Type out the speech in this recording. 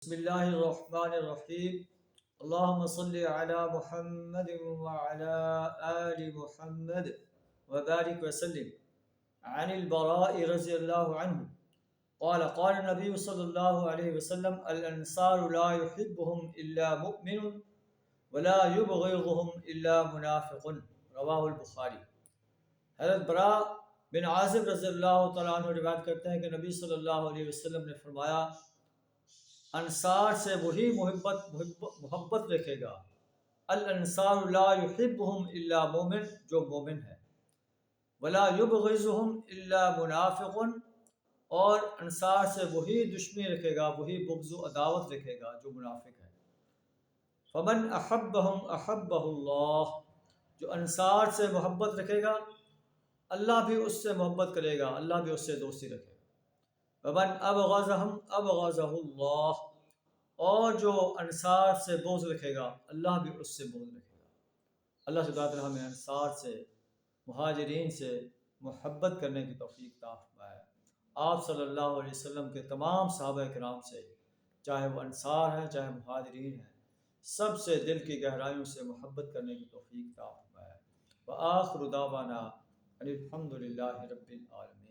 بسم اللہ الرحمن الرحیم اللہم صلی علی محمد وعلی آل محمد وبارک وسلم عن البراء رضی اللہ عنہ قال قال النبی صلی اللہ علیہ وسلم الانصار لا يحبهم الا مؤمن ولا يبغضهم الا منافق رواہ البخاری۔ حضرت براء بن عازب رضی اللہ تعالیٰ عنہ روایت کرتے ہیں کہ نبی صلی اللہ علیہ وسلم نے فرمایا انصار سے وہی محبت رکھے گا، الانصار لا يحبهم الا مومن، جو مومن ہے، ولا يبغضهم الا منافق، اور انصار سے وہی دشمنی رکھے گا، وہی بغض و عداوت رکھے گا جو منافق ہے۔ فمن احبهم احبه اللہ، جو انصار سے محبت رکھے گا اللہ بھی اس سے محبت کرے گا، اللہ بھی اس سے دوستی رکھے گا۔ ومن ابغضهم ابغضه اللہ، اور جو انصار سے بغض رکھے گا اللہ بھی اس سے بغض رکھے گا۔ اللہ سبحانہ وتعالی ہمیں انصار سے، مہاجرین سے محبت کرنے کی توفیق عطا فرمائے۔ آپ صلی اللہ علیہ وسلم کے تمام صحابہ کرام سے، چاہے وہ انصار ہیں چاہے مہاجرین ہیں، سب سے دل کی گہرائیوں سے محبت کرنے کی توفیق عطا فرمائے۔ وآخر دعوانا الحمد للہ رب العالمین۔